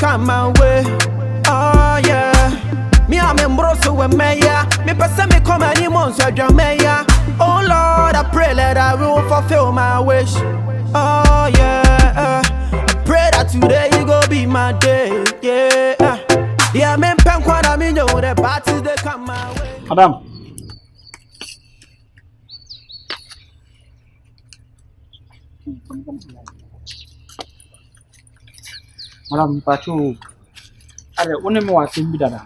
come my way. Oh yeah. Me I'm in Broso with Maya. Me person me come any months with your Maya. Oh Lord, I pray that I will fulfill my wish. Oh yeah. I pray that today you go be my day. Yeah. Yeah, me pen kwana me know the parties they come my way. Madam. Madam, Pachu. Are one more thing bidada.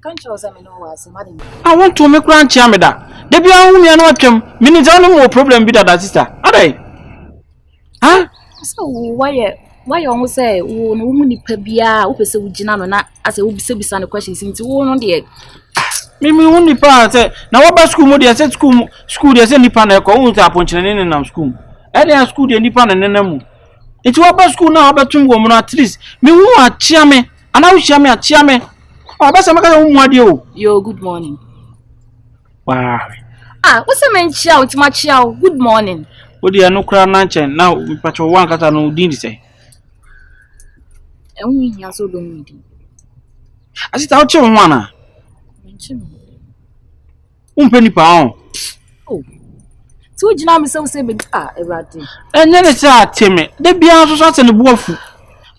Can't you say me no was madam? I want to make grand chameda. They be on me and watch him. Minutes only more problem bidada sister. Are they? Huh? So why you say wo no mu nipa bia wo pese wo gina no na ase wo bisa no questions nti wo no de Me wo nipa say na wo ba school mo de say school de say nipa na ko wo ta ponchene ne nam school. E de school de nipa na nenamu. Iti wo ba school na wo betum wo mo at least me wo achia me ana wo chia me achia me. O ba se maka wo mu ade o. Yo good morning. Wow. Wo se men chia wo ti ma chia wo good morning. Wo de no kra na nchen na pacho wan kata no din di say. Enwi nya so do mu di. Asita wo che wo ana. Menchi me. Umpeni pa on. Oh. So gina me say be everyday. Enye ne say ateme. De bia so ate ne buafu.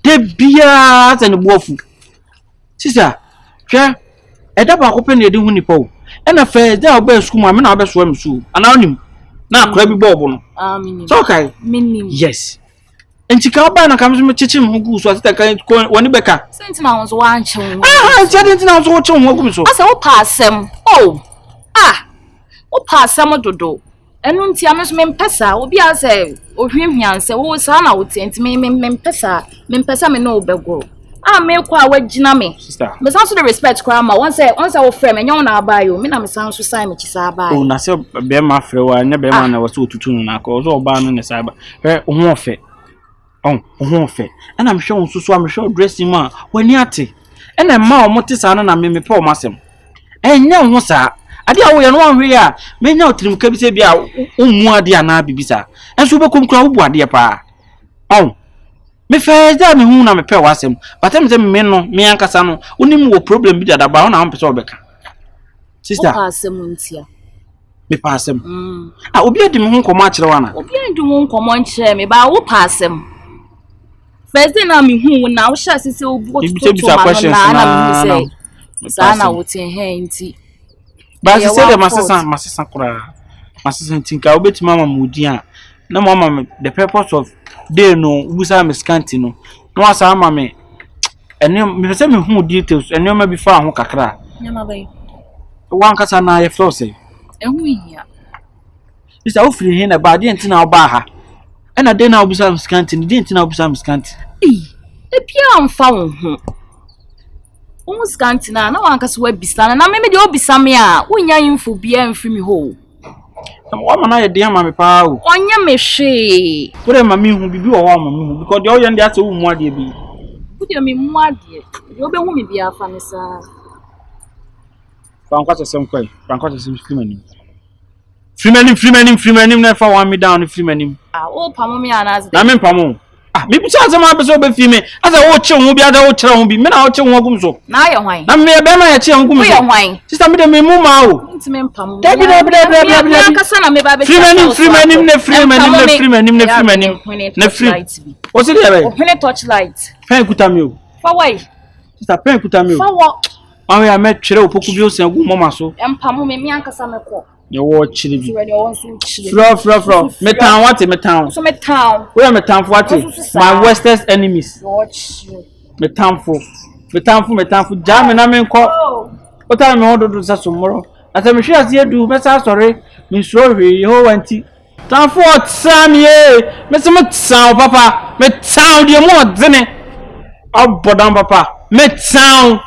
De bia ate ne buafu. Sister, hwe eda ba ko pe ne de hu nipa o. E na fe da oba school ma me na oba so am su. Ana onim. Na akra bi bobo no. Minim. So okay. Minim. Yes. Enti ka oba na kam so me chichi mu gu so ate kan woni beka. Senti na won so wan chew. Enti ade na so wo chew mu gu so. Asa wo pa asem. Oh. Wo pa asem dodo. Enu nti ameso mempesa obi ase ohwehwian se wo sa na wo tienti mempesa me no obego me kwa wagina me sister me san so the respect kwa ma once wo frame enyo na abayo me na me san so sai me chisa abayo oh na se be ma frɛ wa nya be ma na wo so otutu no na ko so oba no ne sai ba ho ofe ho ofe ana me hwe so so me hwe dressing ma wani ate ena ma o mote sa na me pe o masem enya ho sa ade a wo ye no anhwe a menya otirim ka bi se bia ummu ade ana bibisa enso bekom kra wo bu ade pa me fe da me hu na me pe wasem batem se me no me ankasa no onim wo problem bi da ba na ampese obeka sister o pasem ntia me pasem obi adi me hu nkomo a kire wana obi adi mu nkomo nkire me ba wo pasem first na me hu na wo sha sese obu otutu ma na me say sana wo tin he nti ba se de masesa kura masesa tinka obeti mama mudi a na mama the purpose of day no ubusa me Scanty no no asa mama me ene me se me hu details ene ma bi fa ho kakra nyama bai wan kasa na ye flow say ehu hia isa ofiri he na ba de ntina oba ha ena de na ubusa me Scanty ni de ntina ubusa me Scanty e pia amfa wo ho Scanty na wankasa wa bisana na me de obisa me a wonya info bia mfiri mi ho wa mana ye de ama me pa o onya me hwe kure ma mi hu bibi wo wa ma mi hu because de o ye ndi ase wo mu ade bi kudi me mu ade de obehu me bia fa ne sa frankwata sem kwai frankwata sem freemanim na fa wa me down freemanim o pamo me anaze na me pamo me bi cha zama be so be fi me asa wo che hu bi ada wo kire hu bi me na wo che hu gum so na ye hwan na me be ma ye che hu gum so ye hwan sister me de me mu ma o nti me pamo dabi kasa na me ba be freemanim na free o se de be ohene torchlight pen kuta me o fa wai sister pen kuta me o fa wo awe ya me twere opoku bi o se gu mama so empamo me ankasa me ko ye wo chire bi Fro. me town what me town so me town we me town for what my western enemies me town for jam na me nko o ta me hodo do sa somoro ata me hwe ase edu me sa sore me suro hwe ye ho wanti town for sam ye me se me town papa me town de mo dzene obodan papa me town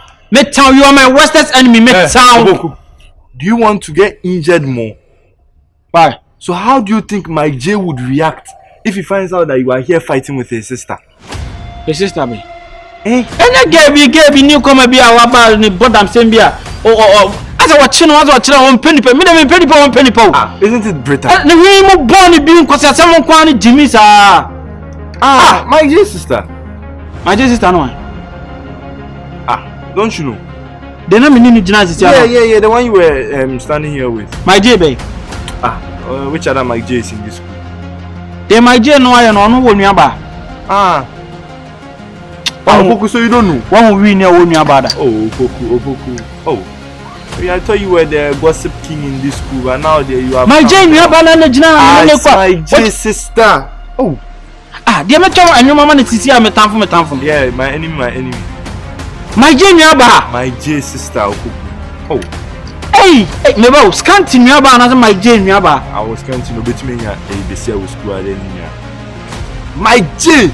you are my worstest enemy me town Opoku, do you want to get injured more? Why? So how do you think my J would react if he finds out that you are here fighting with his sister? His sister me. Ena gebi newcomer bi a waba ni bodam sembia. As I watch on penny pe. Me dem penny po. Isn't it brutal? Na we mo born bi nkwasa sam kwa ni Jimmy sa. My J sister. My J sister no. Don't you know? They know me need gymnasium. Yeah. The one you were standing here with. My J babe. Which other Mike J is in this school? They my J no I no wo nuaba. Opoku, so you don't know? One will win your own nuaba. Oh, Opoku. Oh. I thought you were the gossip king in this school, and now there you are. My J nuaba na gina. My J sister. Oh. They me tell and your mama sisi am tamfo. Yeah, my enemy. My J nuaba. My J sister Opoku. Oh. Hey, meba Scanty nuaba na my J nuaba. I was Scanty no bet me ya the Seer was school then ya. My J.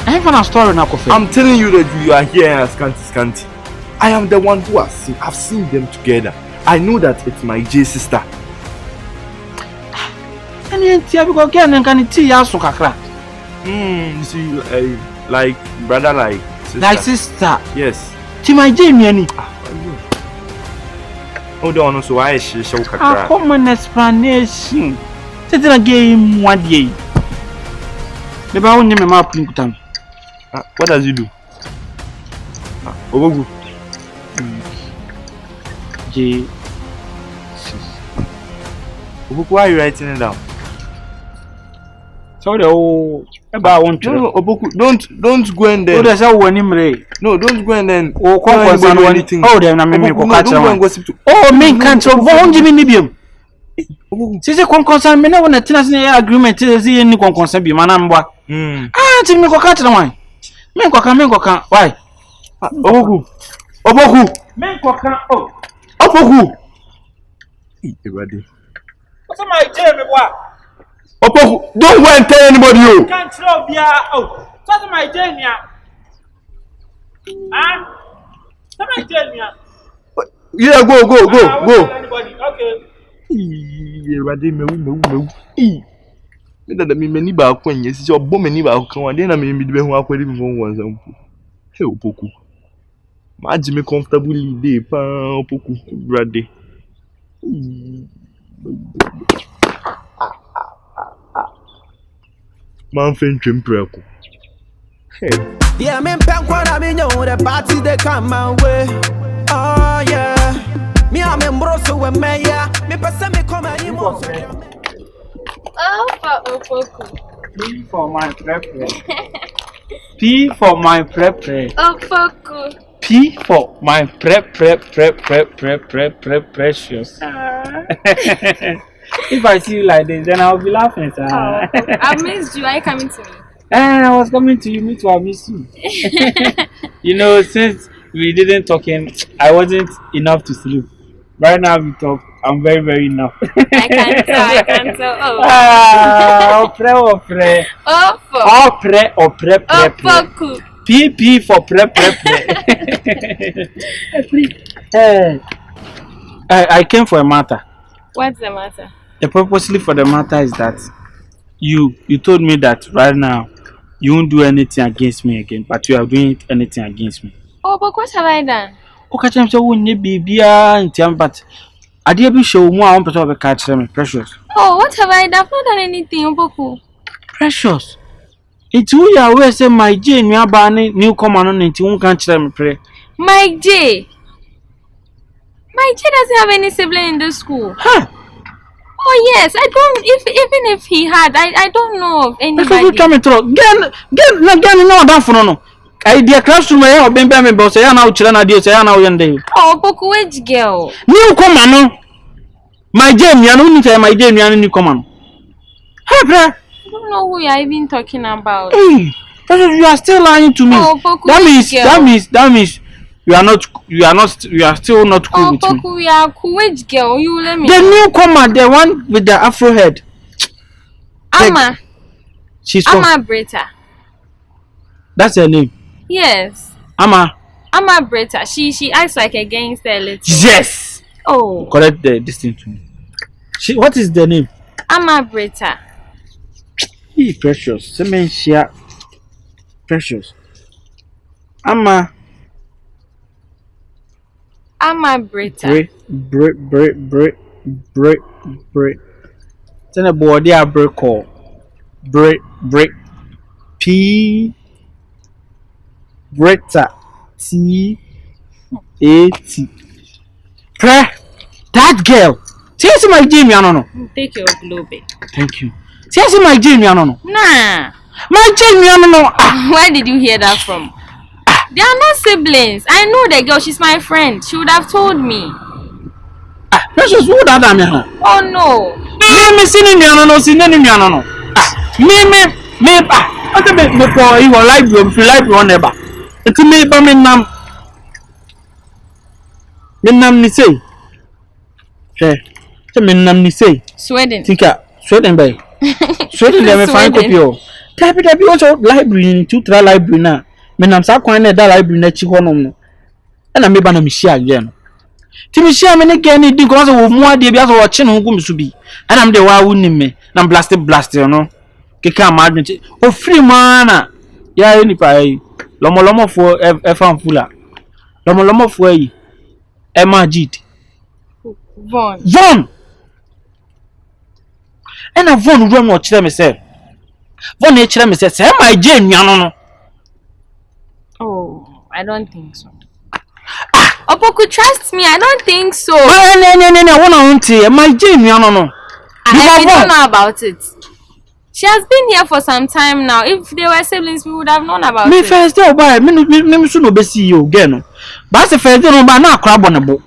I have a story now, Kofi. I'm telling you that you are here as Scanty. I am the one who has seen. I've seen them together. I know that it's my J sister. And then tia bi go get and can tia so kakra. You see, like brother, like sister. Like sister. Yes. Ti my J nuani. Hold on, so why is she so kakra? Common explanation. Tete na game one day. Maybe I won't name my pinkutam. What does he do? Opoku. J. Opoku, why are you writing it down? Sorry, I want to. No, Opoku, don't go and then. Oh, there's a one in No, don't go and then. Oh, come on, anything. Oh, then I'm Opoku, no, don't go and gossip to. Oh, main cancer. Won't you mean Sisi kon concern me na wona tina se agreement se ni kon concern bi manam bwa. Ti me ko ka tira wan. Me ko ka why? Opoku. Me ko ka Opoku. Everybody. What's my J me bwa? Opoku, don't go and tell anybody you. Can't throw bia. What's my J nia? What's my J nia? Yeah, go. Anybody? Okay. Everybody me. Me that me many ba ko nye sisi obo many ba ko kan na me be hu akwari bi fon wan sampu. Hey Opoku. Ma ji me comfortably dey pa Opoku brother. Man fen twemprako. Hey. Yeah, me pen kwara me know the party they come my way. Oh yeah. Me am embroso we me ya. Me pesa me come any more. Oh, for Opoku. P for my prepare. P for my prepare. Opoku. P for my precious. If I see you like this, then I'll be laughing, sir. Oh, I missed you. Are you coming to me? I was coming to you, me too, I miss you. You know, since we didn't talk I wasn't enough to sleep. Right now we talk, I'm very, very enough. I can tell. Opre. Opoku. P for pre. I came for a matter. What's the matter? The purposely for the matter is that you told me that right now you won't do anything against me again, but you are doing anything against me. Oh, but what have I done? Okay, I'm so wouldn't be but I did be show more on person of catch them precious. Oh, what have I done? I've not done anything, Opoku. Precious. It's who you are where say my J new banning newcomer on it, you won't catch them pray. My J doesn't have any sibling in the school. Huh? Oh yes, I don't. Even if he had, I don't know of anybody. Because you come through. Again, no down for no. I dear classroom I have been me boss. I now children are say now yende. Oh, Opoku, which girl? Newcomer no. My J, you know me my J, you newcomer. Hey, bro. I don't know who you are even talking about. Hey, you are still lying to me. Oh, Opoku, that means you are still not cool with me. Opoku, we are cool. Which girl? You let me. The newcomer, the one with the afro head. Ama. She's Ama Breta. That's her name. Yes. Ama Breta. She acts like a gangster a little. Yes. Oh. Correct the distance to me. What is the name? Ama Breta. Hey, precious. Sementia. Precious. Ama Breta. Bre. Then a body a break call. break P Bretta T A T. That girl. See my Jamie, no. Take your globe. Thank you. See my Jamie, no. Nah. My Jamie, no. Where did you hear that from? They are not siblings. I know the girl. She's my friend. She would have told me. That's just what that am. Oh no. Me sini mi no no. Me ante me ko you live on neighbor. Enti me ba me nam ni say. Me nam ni say. Sweden. Tika Sweden bay. Sweden dem me find copy o. Tabi also library 2-3 library na. Me nam sa kwan na da library na chi honom no. Na me ba na me share again. Timi share me ne gen Iddi ko so wo mu ade bia so wo che no gum so bi. Na me de wa wunim me na blast no. Keka ma adwente. O free mana. Ya ni pa yi. Lomo fo e fan fula. Lomo fo yi. E Majid. Von. Ena Von ro no kire me se. Von e kire me se my je nuano no. Oh, I don't think so. Opoku, trust me, I don't think so. No, I want to my je nuano no. I don't know about it. She has been here for some time now. If they were siblings, we would have known about it. Me first day oba me so no be see you again no. But the first day no ba na akra bonebo.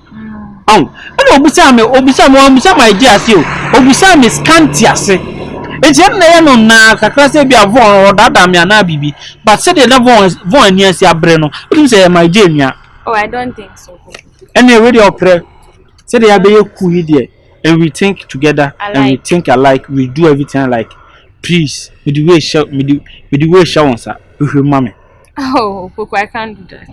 Oh, obisa my dear see o. Obisa me Scanty ase. Enti na ye no na kakra se bia Von or dada me na bibi. But say the Von ani ase abre no. Odim say my dear nua. Oh, I don't think so. And you ready opre. Say they be cool here and we think together and we think alike, we do everything alike. Please, with the way show on sir. With your mommy. Oh, Opoku, I can't do that.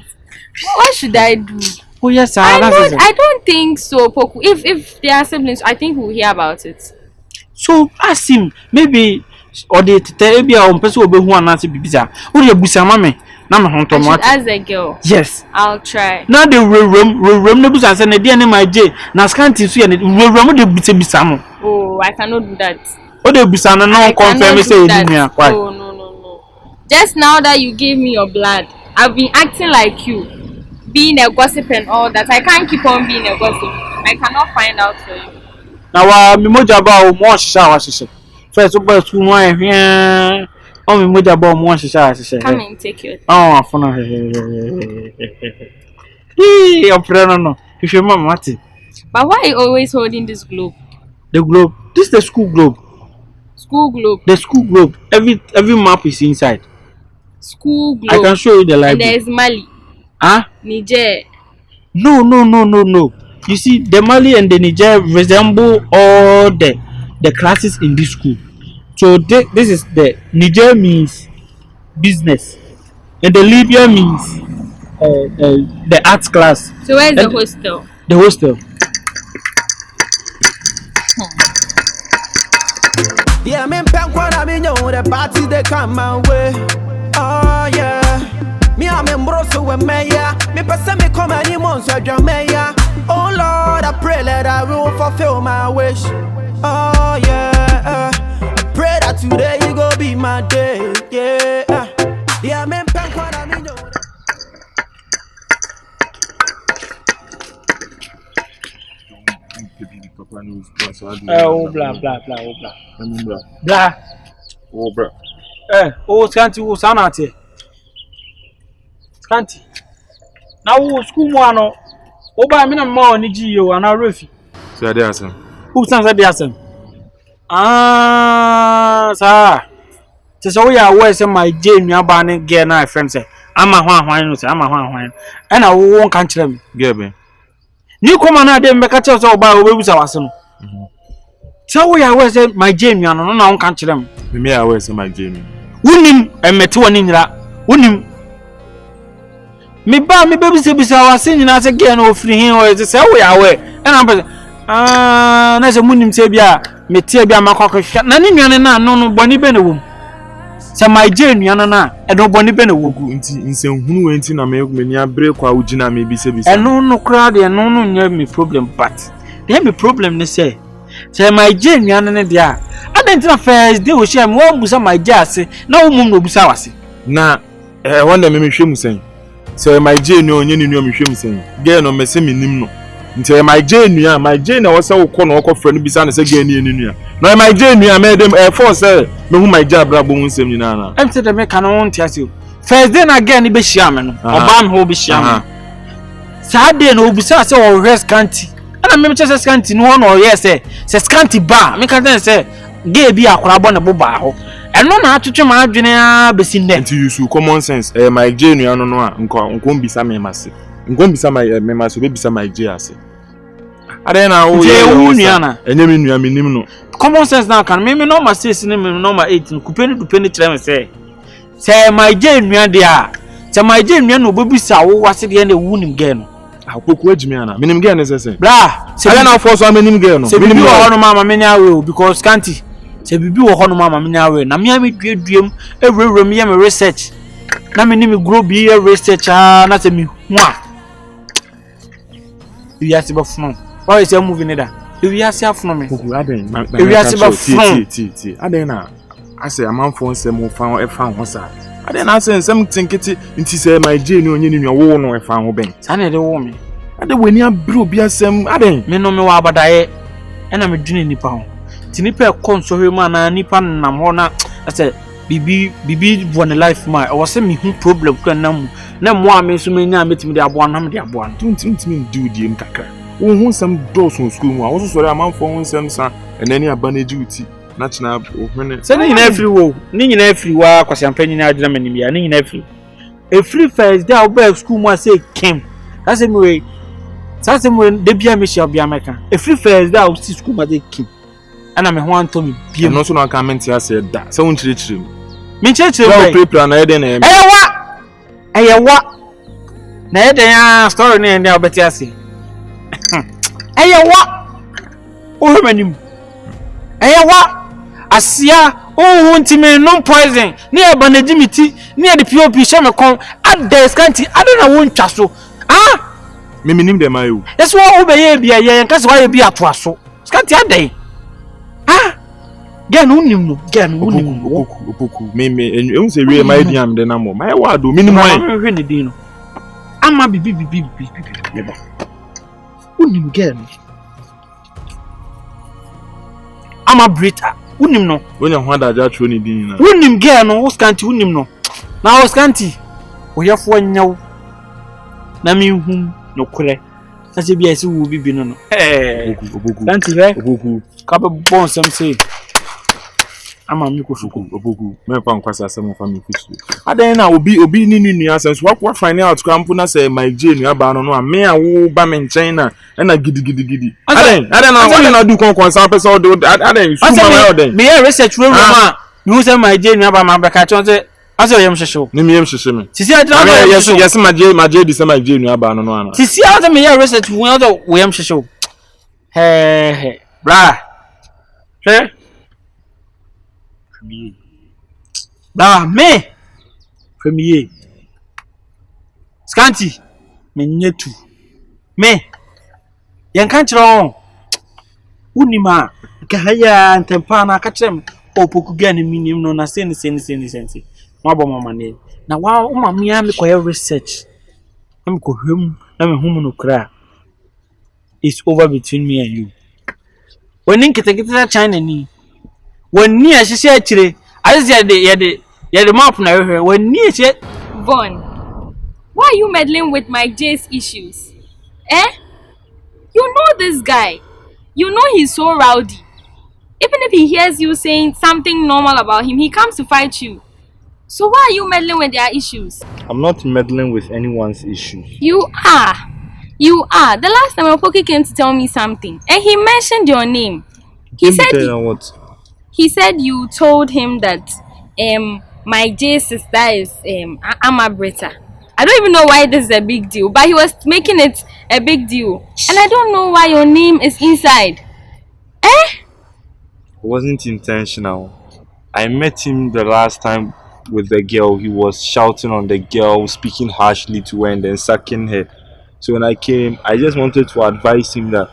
What should I do? Oh yes, sir. I don't think so, Opoku. If they are siblings, I think we'll hear about it. So ask him, maybe or they tell me on person will be who announce bibisa. Who you busa mommy? Na me honto mo. As a girl. Yes. I'll try. Now the room no busa say na dey my J. Na Scanty so na room dey bisa mo. Oh, I cannot do that. Oh, dey bisa na no confirm say you why? Oh no. Just now that you gave me your blood, I've been acting like you, being a gossip and all that. I can't keep on being a gossip. I cannot find out for you. Now me moja ba o mo shisha. First o ba school no ehwe. O me moja ba o mo shisha. Come and take your time. Oh, afuna. Your friend no. If your mama mati. But why are you always holding this globe? The globe. This is the school globe. School globe. The school globe. Every map is inside. School globe. I can show you the library. And there is Mali. Niger. No. You see, the Mali and the Niger resemble all the classes in this school. So this is the Niger means business, and the Libya means the arts class. So where is the hostel? The hostel. Yeah, me pen kwa na me know the party they come my way. Oh yeah. Me am embroso we meya. Me pesa me come any months so meya. Oh Lord, I pray that I will fulfill my wish. Oh yeah. I pray that today you go be my day. Yeah. Yeah, me pen kwa na me know. Oh blah. Oh bro. Scanty wo sana ate. Scanty. Na wo school mu ano. Wo ba me na ma oni ji yo ana refi. So dey asem. Who sounds like the asem? Sir. So we are where say my Jane nua ba ne girl na friend say ama hwan no say ama hwan. E na wo won kan kire me. Girl be. Ni koma na de mbeka kire so ba wo bebusa wase no. So we are where say my Jane nua no na won kan kire me. Me are where say my Jane. Wunim emete woni nyira. Wunim. Me ba me bebusa wase nyina say girl no ofiri hin o say we are where. E na be na se munim se bia me tie bia makwakwhwa na ne nwane na no boni be na wom. Se my Jane nwana na e do boni be na wogu nti nsenhunu we nti na me ni abre kwa ugina me bi se bi se no kra de no nya me problem but dey me problem ne say Say my Jane nua dia. Adentina first day we share me wan busa my Jase na wo mum no busa wase. Na wonder me hwem sen. Say my Jane no onye ni nua me hwem sen. Girl no me se me nim no. Nti my Jane nua, my Jane na wo se wo kɔ no wo frɛ no bisa na se girl ni nua. No my Jane nua me dem for say me hu my Jane bra bo hu nsɛm nyina na. Em say dem me kan won tiase o. First day na girl ni be hia me no. Oba me ho be hia me. Saturday no obusa say wo rest Scanty. Ana me che Scanty no no yes say Scanty ba me kan say gay bi akora bo ne bo ba ho. Eno na atwetwe ma adwene a besi nne. Nti use common sense my Jane nua no a nko bisa me mase. Nko bisa me mase be bisa my Jane ase. Ade na wo ye nua na. Enye me nua me nim no. Common sense na kan me normal 6 ne me normal 8 kupeni dupeni kire me say my Jane nua de a say my Jane nua no bobisa wo wase de na wunim gay no. Opoku adwumi ana menim gay na sese bra say na for so menim gay no menim bi wo no mama me nya we because Scanty say bibi wo no mama me nya we na me duaduam ewrewre me me research na me ni me grow bi research na say me hu a wi ase ba funu why say movie ne da wi ase afunu me Opoku aden wi ase ba funu ti aden na ase amanfo nsem fa efa ho sa aden na ase nsem tinkiti nti say my Jane onye ni nwa wo no efa ho ben sa na de wo me ade wani abro bi asem aden me no me wa abadaye na me dwene nipa ho ti nipa e konsohwe ma na nipa nam ho na ase bibi one life ma o se me hu problem kra na mu na mo a me so me nya metimi de aboa na me de aboa tuntimi ndi odi em kakra wo hu nsem dose school mu a wo so sori amanfo hu nsem sa enani aba na jiuti na china ohwene se ni nyina free wo ni nyina free wa kwasiampanyi na adina manim ya ni nyina free e free first day oba school mu a say came that's me way sase mo de bia me hia bia meka e free first day o si school ma de came ana me ho anto me bia no so na comment ya say da se won chirechire me chirechire me prepare na yede na eyewa na yede ya story ne ndia obeti ase eyewa o hemanim eyewa asia o ntime no poison ne e banagimiti ne e de pop hye me kon ade Scanty ade na won twa so me minim dem ayo yes wo obeye bia ye nka se wa ye bia to aso Scanty ade gen unim no gen unim Opoku me ehun se wie my diam de na mo my word o minim wan me hwe ne din no ama bibi leba unim gen ama brita unim no wonya ho adaja atwo ne din na unim gen no Scanty unim no na Scanty oyefo nyaw na mi hu no kure sase bia ese wo bibi no Opoku Scanty he Opoku ka be bon sem say ama mi ko fuku Opoku me fa nkwasa asem fa mi fitu adan na obi ni nua asem so wa find out kampo na say my Jane aba no a me a wo ba me nchen na gidi adan na do kon person adan su ma adan me research we ma you say my Jane aba ma ba ka chon say ase yem hwehwe ni me yem hwehwe me sisi adra ma yes my Jane di say my Jane aba no ana sisi ase me research we other we yem hwehwe he bra he ba me premier Scanty me nyetu me yen kan kire unima ka haya ntempa na ka kire Opoku ga ne minim no na sen ma bo mama ne na wa umam ya me koye research am ko hwem na me hum no kra it's over between me and you when nkete China ni when ni ahihye akire as ye the map na when ni ahihye Von, why are you meddling with my J's issues? You know this guy. You know he's so rowdy. Even if he hears you saying something normal about him, he comes to fight you. So why are you meddling with their issues? I'm not meddling with anyone's issues. You are. You are. The last time Opoku came to tell me something, and he mentioned your name. He said you told him that my J sister is Amabrita. I don't even know why this is a big deal, but he was making it a big deal. And I don't know why your name is inside. It wasn't intentional. I met him the last time with the girl. He was shouting on the girl, speaking harshly to her and then sucking her. So when I came, I just wanted to advise him that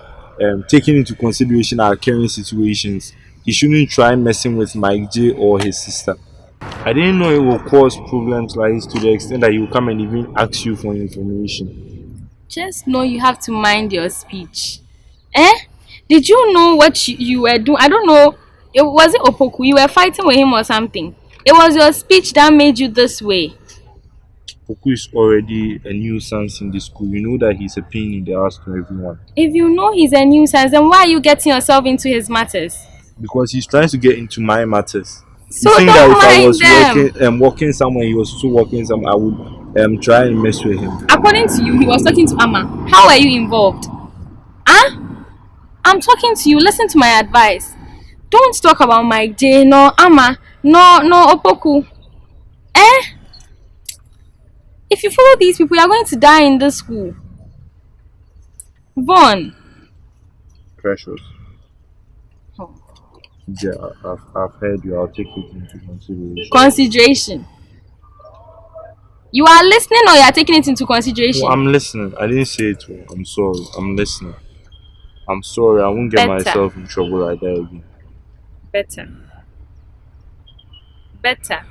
taking into consideration our current situations, he shouldn't try messing with Mike J or his sister. I didn't know it will cause problems like this to the extent that he will come and even ask you for information. Just know you have to mind your speech. Eh? Did you know what you were doing? I don't know. Was it Opoku? You were fighting with him or something. It was your speech that made you this way. Opoku is already a nuisance in the school. You know that he's a pain in the ass to everyone. If you know he's a nuisance, then why are you getting yourself into his matters? Because he's trying to get into my matters. So you think don't that if I was them. working somewhere, he was also working somewhere, I would try and mess with him. According to you, he was talking to Amma. How are you involved? Huh? I'm talking to you. Listen to my advice. Don't talk about Mike J, no Amma, no Opoku. Eh? If you follow these people, you are going to die in this school. Vaughn. Precious. Oh. Yeah, I've heard you. I'll take it into consideration. Consideration. You are listening or you are taking it into consideration? No, I'm listening. I didn't say it. I'm sorry. I'm listening. I'm sorry. I won't get myself in trouble like that again. Better.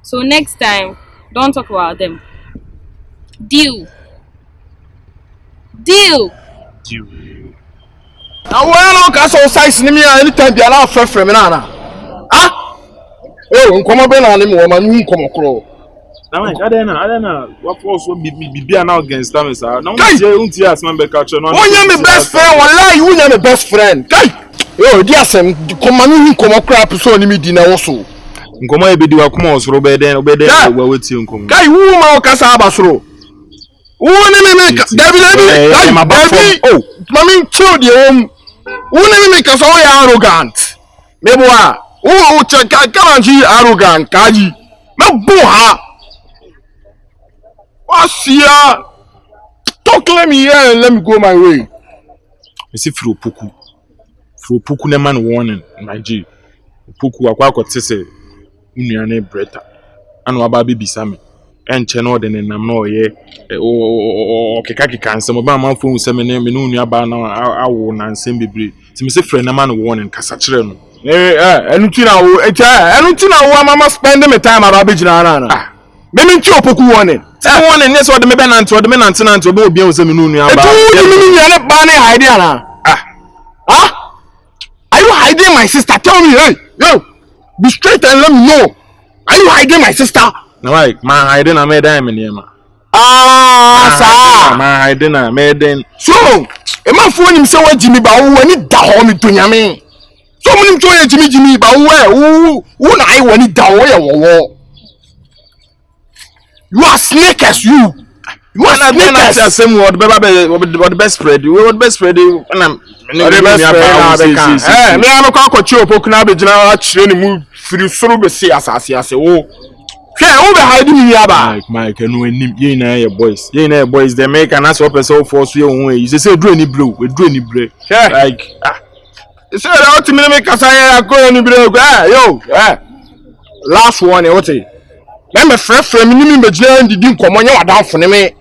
So next time, don't talk about them. Deal. I want to cast all size in me anytime they allow from Nana. Ah? Oh, come on, Ben, and woman, come across. I don't know. What force will be now against them? No one tears, man. Catcher. No, you're my best friend. Wallahi, you are my best friend. Yo, dear Sam, come on, come across, so you dinner also. Nkoma ebedi wa kuma osoro obeden wa weti nkoma kai wu ma okasa abasoro wu ne me dabi oh mami chill the home wu ne me kasa o ya arrogant meboa wu check kanji arrogant kaji me ha wasia talk let me here and let me go my way. You see through Opoku ne man warning Nigeria Opoku akwa akotese unuane breta anu aba bibisa me enche no de nenam no ye o keka nsem ba man fo nsem ne me unu aba na awo na nsem bebre ti me se frɛ na man warning kasa kire no enu ti na wo mama spend me time aba bigina na me nti Opoku warning warning yes o de me be nante o de me nante obe obi an nsem unu aba etu me nuane ba ne hide ana are you hiding my sister? Tell me, hey, yo, be straight and let me know. Are you hiding my sister? No, like, man, hiding a madam in here, man. Sir. Man, hiding a madam. So, a man phone himself with Jimmy Bao when it down to Yami. So many joy Jimmy Bao, who I when it down where you are snake as you. You are snake as same word, the best spread. What best spread? And I'm the best friend. Me am kwa kochi Opoku na be gina chire ni mu firi soro be say asase ase wo hwe be hide me aba Mike enu enim ye na ye boys they make an ass person force you won you say do any blow we do any break like say that to me make kasa ya go any break yo last one e what na me frɛ me ni me gina ndidi nkomo nya wadanfo ne me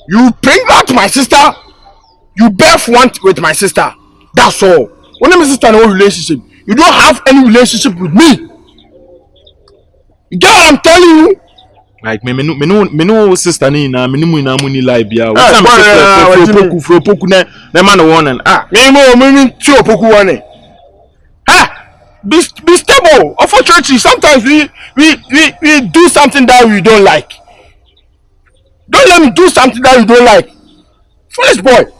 you bring out my sister. You both want with my sister. That's all. When my sister no relationship, you don't have any relationship with me. You get what I'm telling you? Like me no sister ni na me ni na muni live ya. Opoku na man warning. Me ti Opoku warning. Be stable. Unfortunately, sometimes we do something that we don't like. Don't let me do something that you don't like. Foolish boy.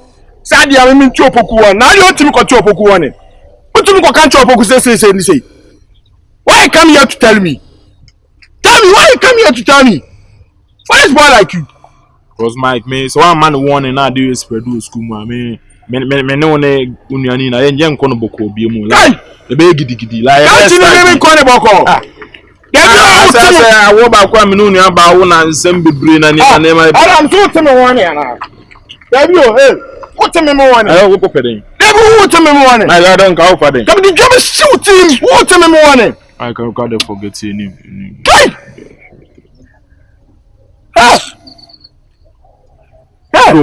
Sadi I mean to Opoku one. Now you want me to Opoku one. What you can't Opoku say. Why you come here to tell me? Tell me why you come here to tell me? Foolish boy like you. Cause Mike me so one man warning now do spread do school man me no ne unuani na yen nko no boko obi mu like e be gidi like can't you me nko ne boko I wo ba kwa me no unu aba wo na nsem bebre na ne ma I'm so tell me one yana. Baby hey, what tell me one? I wo popeden. Baby who tell me one? I don't go for them. Come the job is shooting. Who tell me one? I can God forget your name.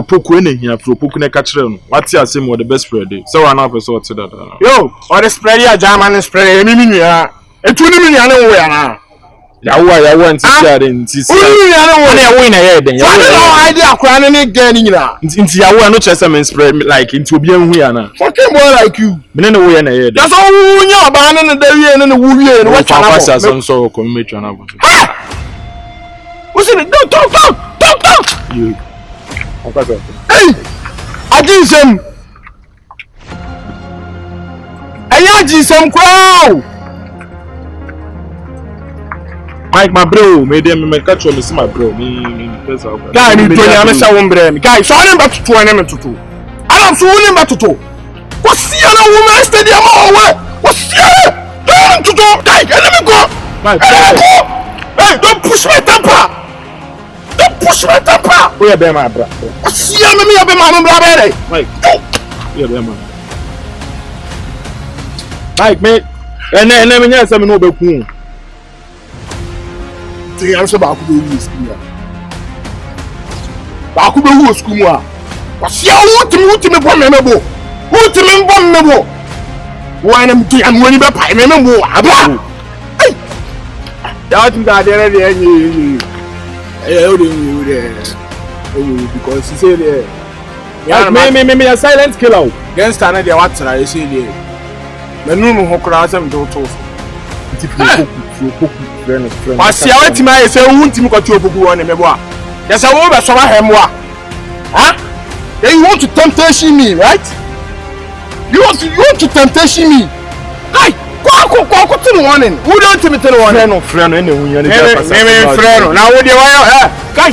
for Opoku any here for Opoku ne catch them. What you say more the best spread day. So I know person what that. Yo, or the spread ya German spread me ya. E tu ni me ya no we na. Ya want to see then see. Uni ya no we na we na here then. What no idea akwa na ne gan ni nyina. Inti ya no chese men spread like into obi anhu ya na. Fucking boy like you. Me no we na here then. That's all nya ba na da wie na wu wie na what chana. What you so come me chana. What's it? Don't. You. Okay. Hey! Ajisem. Ajisem crow. Mike, my bro, me catch you, see my bro. Guy, ni tonya me sa wombre mi. Guy, so nem batutu ene me tutu. Adam so nem batutu. What's here na woman stadium away? What's here? Don't tutu. Guy, let me go. Hey, don't push my temper. Push my temper. Who you be my bro? See me be my brother. Mike. You be my. Mike, me. Ene me nya say me no be ku. Ti am say ba ku be wu school ya. Ba ku be wu school mu a. Wa see wutimi bo me bo. Wutimi bo me bo. Wa na mti am woni be pai me bo. Aba. Ai. Ya tu da de re de because he said yeah, me a silent killer. Against another what I say there. Me no mo hokra asem do to. Wasi a wetima e say wuntimi kwati Opoku won me bo a. Yes say wo be so ba hem wa. Huh? Then you want to temptation me, right? You want to temptation me. Hey, go to the warning. Who don't tell me to the warning? Friend, any who you me friend. Now what do you want? Guy,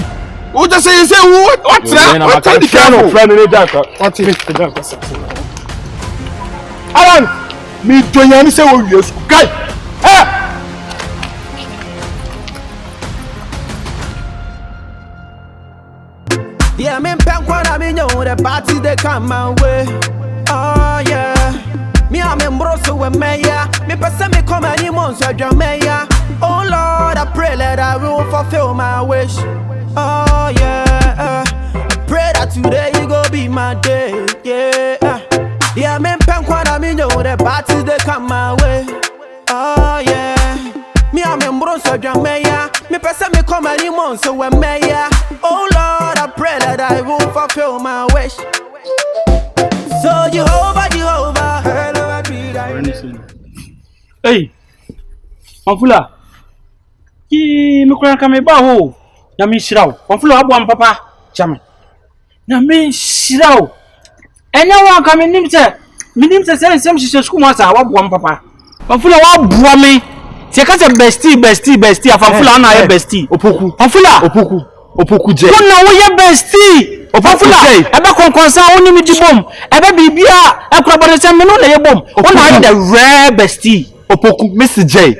who just say what's that? What the friend in that? What is it? Alan, me doing say what you guy. Yeah, me pen kwa me know the party they come my way. Oh yeah. Me a member so we meya. Me person me come any months so meya. Oh Lord, I pray that I will fulfill my wish. Oh yeah. I pray that today you go be my day. Yeah. Yeah, me pen kwa me know the parties they come my way. Oh yeah. Me a member so meya. Me person me come any months so we meya. Oh Lord, I pray that I will fulfill my wish. So Jehovah. Hey, Mafula. Me kura ka me ba ho. Na me shirawo. Mafula abo papa. Chame. Na me shirawo. Enya wa ka me nimse se nsem hihye school ma sa wa bo papa. Mafula wa bo me. Se ka se bestie afafula na ye bestie. Opoku. Mafula. Opoku je. Kuna wo ye bestie. Mafula. Ebe konkonsa woni mi dibom. Ebe bibia akura bode se me no na ye bom. Wona the rare bestie. Opoku Mr. J.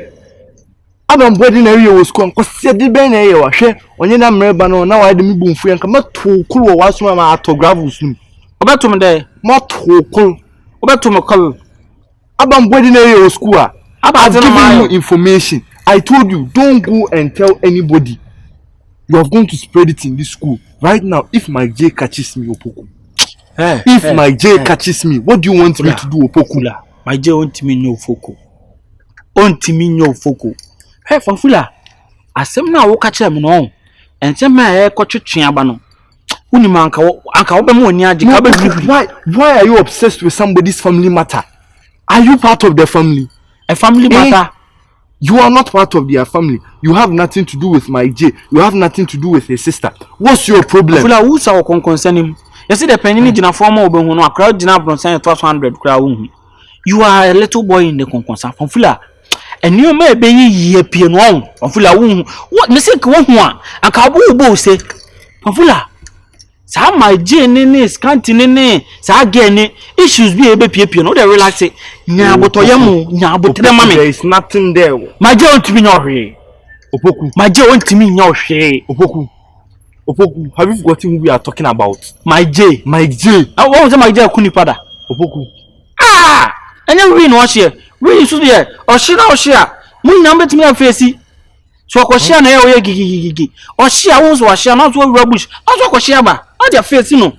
Adam body na area was kon kwase de ben na ye wa hwe onye na mreba no na wa de mi bumfu yanka mato kulu wa wasoma ma autographs num. Obetum de Mato kulu. Obetum kulu. Adam body na area was school a. I've given you information. I told you don't go and tell anybody. You are going to spread it in this school. Right now if my J catches me Opoku. If my J catches me, what do you want me to do Opoku? My J want me no foko. Ontimi nyo foko. Hey Fafula. Asem na wo ka kire me no. Ensem na e kwotwetwe aba no. Uni manka wo be mo ni age ka be why are you obsessed with somebody's family matter? Are you part of their family? A family matter. You are not part of their family. You have nothing to do with my J. You have nothing to do with his sister. What's your problem? Fafula who sa wo concern him. You see the penny ni gina form obo hu no akra gina bronsan 200 kra wo hu. You are a little boy in the concern. Fafula. And you may be ye pian one. Fafula wo. What me say ko hu a aka bo say. Fafula. Sa my J ne Scanty ne sa ge ne issues bi e be pie no dey relax it. Nya abotoye mu nya abotre ma me. There is nothing there. My J want me nyohwe. Opoku. My J want me nyohwe. Opoku, have you forgotten who we are talking about? My J. What was my J kunipada? Opoku. And then we no share. We should there. Or share. Mun number to me afesi. So ko share na ye gigi. Or share wons wa share not so rubbish. Also ko share ba. What your face, no?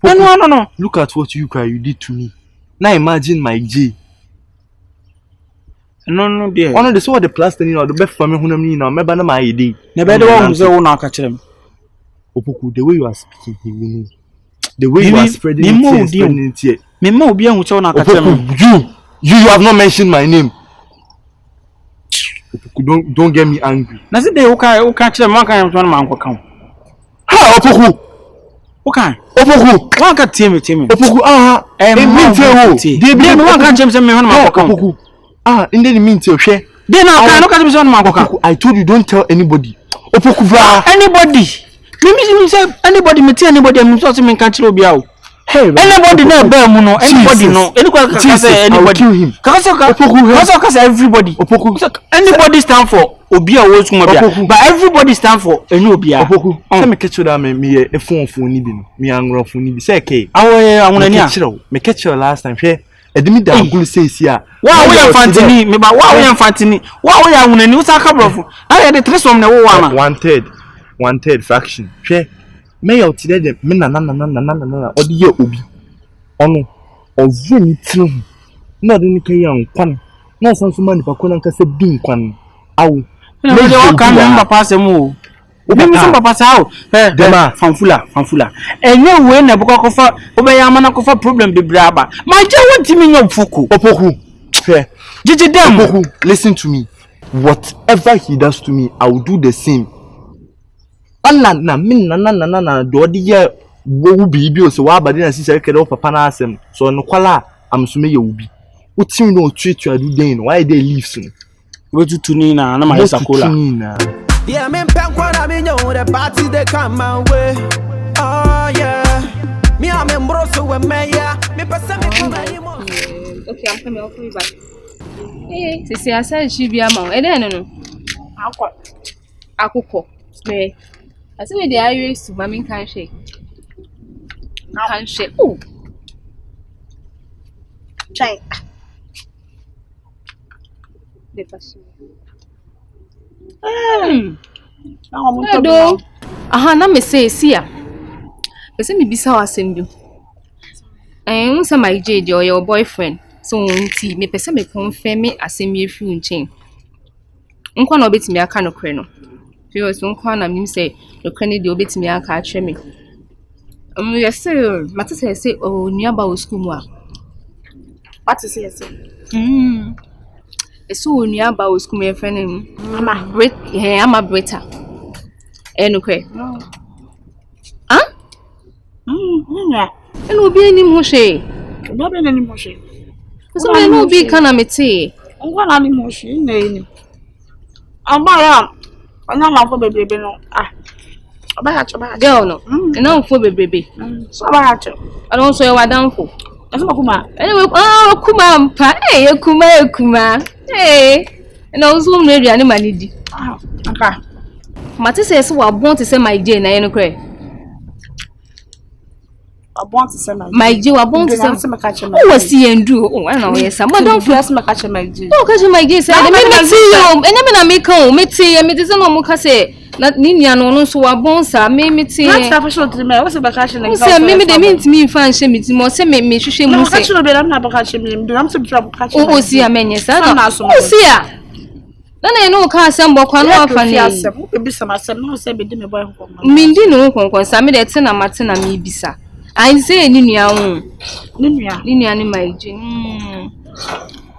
No. Look at what you did to me. Now imagine my G. No, dear. One of the sort of plaster, the best family who me now, maybe my idea. Never the one who's the one catch him. Opoku, the way you are speaking, he will know. The way you are spreading it. Memo be on which one catch him. You have not mentioned my name. Opoku, don't get me angry. That's it, they will catch them one kind of one man will come. Ha, Opoku! Okay. Opoku! One can tell me. Opoku, They blame one can James and me on my Opoku. In the meantime, share. Then I look at him on my I told you don't tell anybody. Opoku, anybody. Maybe say anybody, me tell anybody, I'm not saying catch Robiao. Hey, anybody know bear muno, anybody know. Anybody can say anybody. Kill him. Because everybody. Anybody stand for Obia was but everybody stand for Enobia. Opoku. Let me catch you that me a phone for needing me angry for need. Say okay. I want to me catch you last time. Share. Edimi da ngulu says here. Why we am fantini? Me ba why we am fantini? Why we am unani? What's a couple of? I the tres from the one. One third fraction. Share. May out today the men na odi ye obi. Ono ovu ni tru. Na de ni kan yan kwan. Na san so man pa kwan nka se bin kwan. Awu. Me de wa kan me papa se mu. Obi mi so papa sa o. Dema fanfula. Enye we na boko kofa obeya amana kofa problem bibra ba. Ma je wonti mi nyom fuku. Opoku. Fair. Jiji dem. Opoku, listen to me. Whatever he does to me, I will do the same. Na min na do di ye wo bibi o se wa abade na sisi kede o papa na asem so no kwala amsume ye ubi utim no treat you do den why they leaves no we tutu ni na ma yesa kola yeah me penkwa na me nyo the party they come my way oh yeah me am embroso we me ya me pesa me come anymore okay I'm coming I'll be back eh sisi asa ji bia ma e den no akukọ me I say we the areas to mommy can shake. Can shake. Oh. Try. The person. Hello. Aha na me say Seer. Me say me bisa wasem bi. Un say my JD or your boyfriend. So nti me pese me confirm me asem ye fi unchen. Nkwa na obetimi aka no kre no. Because one na me say the credit the obetimi aka atwe me. Yes sir, mata say oh niaba o school mu a. What is yes sir? Eso niaba o school me friend him. Ama Brita. No kwe. Ah? Yeah. Eno obi anim ho hwe. Obi anim ho hwe. So me no obi kana mete. Ngwa na anim ho hwe na eni. Amara Anya na fo bebebe no. Oba girl no. Na fo bebebe. So oba ha. I don't so you wadanfo. Eso kuma. Anyway, kuma mpa. Kuma. Na ozo mu aduane manidi. Aka. Mate say so wabon to say my J na ye no kre. Wabon to say my J wabon to say me catch me. Oh wasi endu. Oh na o yes. Ma don first me catch my J. Oh catch my J say me see you. Enya me na me kan o me tie me say no mo ka say na ni nia no so wabon sa me tie. Na ta fashion to me. What's the catch na? Say me de me ntimi fan hye me ti mo say me hwehwe mu say. Na catch no be na ba catch me. Am so be catch. Oh si amenye sa na. Oh si a. Na no ka asem bokwa no afa ni. E bi sama asem no say be di me boy nkon. Me ndi no nkon sa me de te na mate na me bisa. I say ni nua ho. Ni nua ni my J.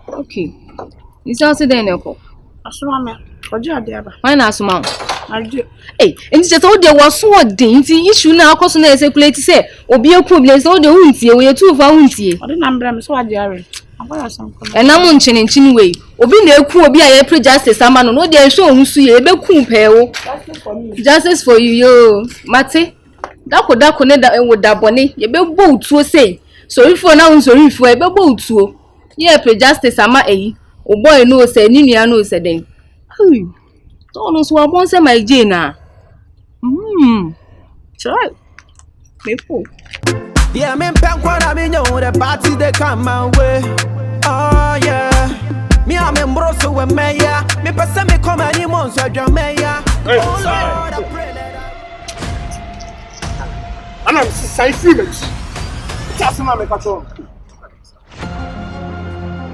Okay. You say say den eko. Asoma me. Ojo ade aba. Why na asoma? Aje. Enti je so de wo so den nti issue na akoso na circulate say obi problem so de huntie we tu fa huntie. Ode na mbra me so ade are. Akwara sanko. Enam nchini we. Obi na eku obi a ye pre justice ama no de ehwe ohunsu ye beku pewo. Justice for you yo. Mate. Dako ne da enwo dabone ye bebo utuo sei. So ifo na unsori ifo e bebo utuo. Ye pre justice ama eyi. O boy no say ni nua no say den. To no so abon say my J na. Try. People. Yeah, me penkwa na me nyo the party they come my way. Oh yeah. Me am embroso we me ya. Me pesa me come any months so drum me ya. Oh Lord, I pray that I'm saying free me. Just na me catch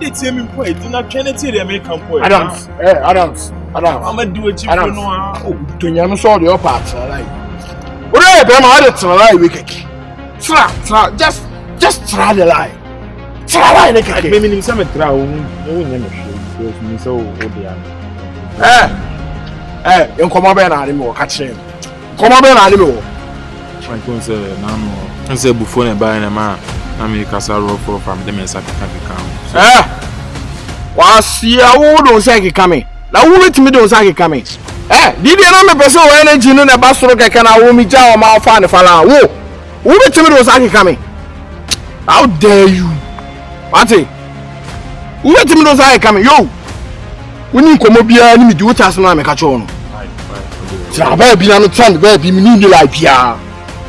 It's him point. Do not try to American point. Adams. I'm a do a chip. Oh, to you saw the upper like. Whatever, I'm out of try we kick. Just try the lie. Try the kick. Maybe some try. Because me so odia. You come over na animo catch him. Come over na animo. My concern now. I say before na buy na man. Na me kasa roll for from them sakaka account. Was ya wo don say kika me. Na wo betimi don say kika me. Did you know me person o energy no na basoro keke na wo mi ja o ma fa ne fala wo. Wo betimi don say kika me. How dare you? Mate. Wo betimi don say kika me. Yo. Woni nkomo bia ni mi di wotas na me ka cho no. Tra ba bia no tand ba bi mi ni like bia.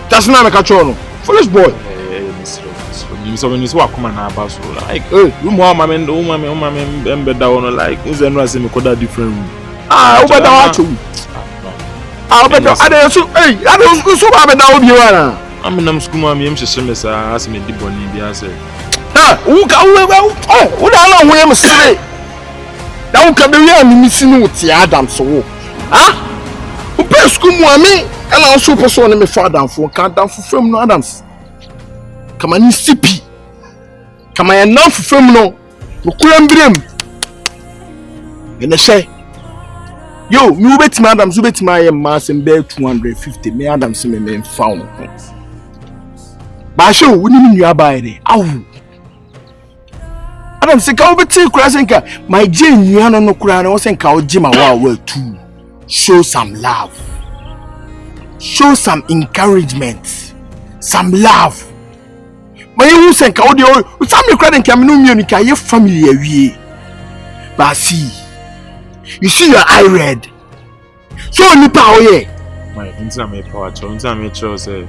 Tas na me ka cho no. Foolish boy. You saw when you walk come na about so like you more mama embeda on like unze no ase me koda different room obeda wa chu obeda ade so ade so ba beda obi wa na am nam school ma me hye me sa ase me di boni bia se wo ka wo da na ho yem sire da wo ka be wi ani sinu uti Adam so wo wo pe school mu ami ela so person ne me fa Adam fo ka Adam fo fam no Adams kama ni sipi kama ya nafu fam no okura mbirem ene she yo mi ubetima Adams ubetima aye masem be 250 me Adams me found ba she woni mi nua ba ire awu Adams se ka ubeti kura senka my je nua no kura na wo senka o jima wa tu show some love, show some encouragement, some love. My you say ka odi o some credit can no me ka your family awie. But see, you see your eye red. So nipa oye. My inside my power inside my choice say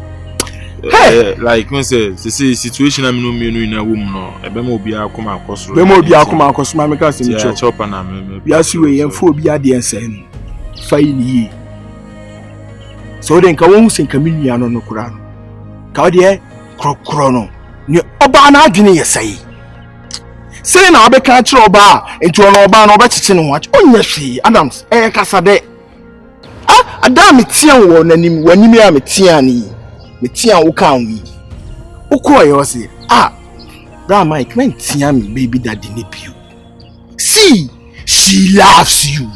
like when say situation am no me no in a woman no e be mo bia akoma akoso. Be mo bia akoma akoso ma me ka se mi cho. Chop na me. Bia si we yen fo bia de ensen. Fa yi. So den ka won sen ka minua no kura no. Ka odi e krokro no. Ni oba na adwene yesai sei na obeka kire oba enti ono oba na obechiche ne ho onye hwe Adams kasa de Adam tian wo nanim wanim ya metian ni metian wo kan wi ukoye o se bra Mike men tian me baby daddy ne bio. See, she loves you,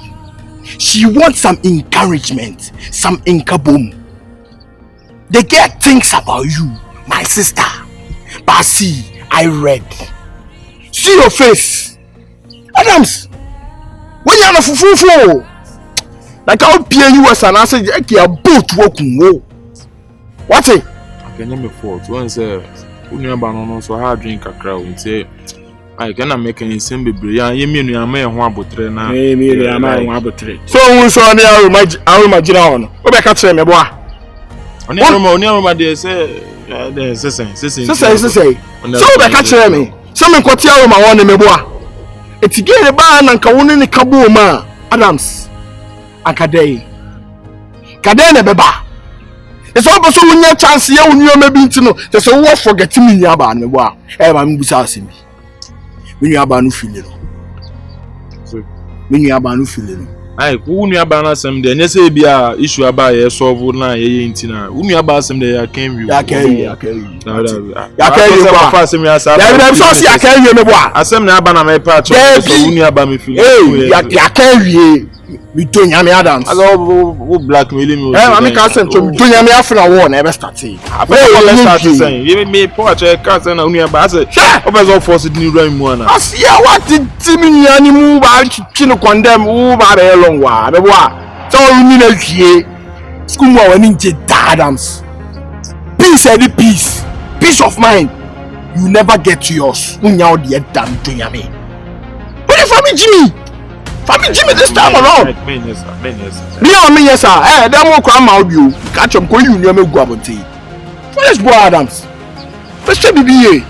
she wants some encouragement, some inkabom. They get things about you, my sister. But see, I read. See your face. Adams, when you're not fufu, like I'll pay you as an answer, a boat walking. What's it? I can name a fault. One say, Union so hard drink a crowd and say, I cannot make any simple brilliant. You mean you may want to train now? So, we saw the Aroma General. What I catch me, boy? On Aroma, they say. So be catch me. Some kwoti Aroma won me boa. Eti ge ne ba na nka woni ne kabo ma Adams. Akadei. Kadei ne beba. E so bo so wunya chance ye wonu ma bi ntino. Te so wo forget me nya ba ne boa. Ma me busa asemi. Me nya ba no fili no. So me nya ba no fili no. Ai ku unu aba na asem de nyese bia issue aba ye solve na ye ntina unu aba asem de ya can view ya can you fa asem ya sa ya so si ya can you me bo asem na aba na me pa cho so unu aba me feel ya can you mi to nya me Adams wo blackmail me me ka sent to mi to nya me afna wo na e start ye me po cho ka sent na unu aba say obezo force di ni ran mu na asia what ti mi nya ni mu ba chi no condemn wo ba be long wa be bo so you na hwie school mu wani nje Adams peace of mind you never get to yours unya o de dam to nya me what if Jimmy this time around. Yes, sir. That won't come out you. Catch him, call you near me, go up. Let's go, Adams. Let's check the BA.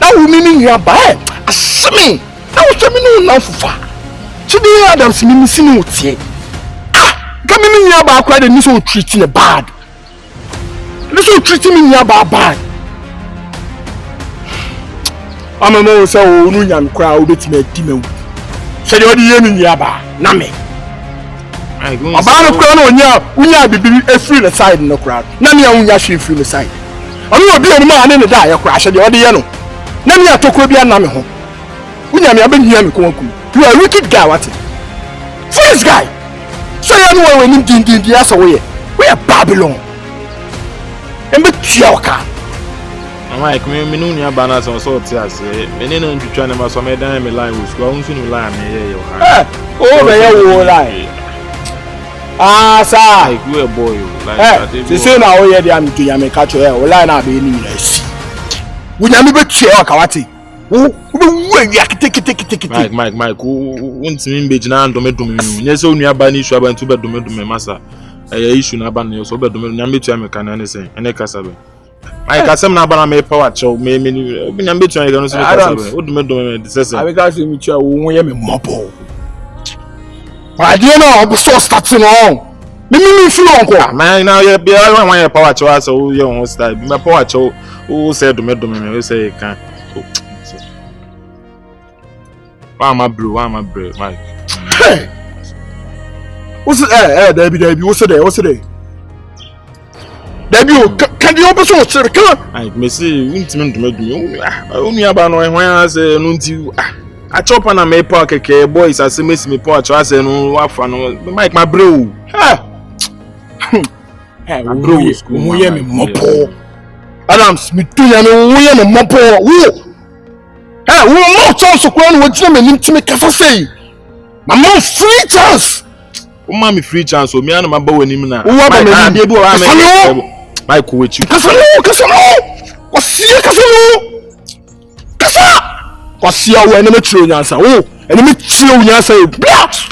That will mean you are bad. Assuming that was me no for far. Today, Adams, me missing what say. Come in here about quite a miso treating a bad. This will treat me near bad. I'm a more so young crowd with me, Timo. Said you're the enemy, Yaba, Name. About a crown on ya, we are be a free side in the crowd. None of you actually free side. I will be a man in the dire crash at the other yellow. None of you took with your name home. We have been here, you are a wicked guy, what? This guy. So you know when you did the ass away. We are Babylon. And the Chioka. Mike, me no nya bana so so ti ase. Me ne na ntwitwa ne ma so me dan me line was go unso no line me ye yo. Oh me ye wo line. Ah sir. Like we a boy like that. Say say na o ye dey am to ya me catch o line na be ni na si. Wo nya me be Chioka wati. Wo be ya kete. Mike, untimi mbeji na ndo medum mi. Nye se onua ba ni issue aba ntu be dum masa. Issue na ba no so be dum nya metu ameka na ne se. Ene kasa be. I can say na ba na me power chow me obi nya metu anya no so kasa be. O dum me de sese. I can say me chow wo ye me mobo. I dey na obo so starting on. Me feel onko. Man now ye be wan ye power chow so wo ye won start. Be me power chow o say dum me we say kan. Why am I bro, Mike? Hey! What's it? Debbie, what's it? Debbie, can you open so sir? Come I may say, intimate to me. Only about when I say, Nunti. I chop on a may park a boys as a miss me porch. I say, no, what fun, Mike, my bro. Hey, bro, we am mopo. Adams, me too, we am mopo. Hey, we will not chance to crown with them and to make us say. My mom free chance. Oh, mommy, free chance. So me and my boy in him now. What am I able to Mike with you? Casano. What's here, Casano? Casa. What's your enemy true answer? Oh, enemy true answer. Blast.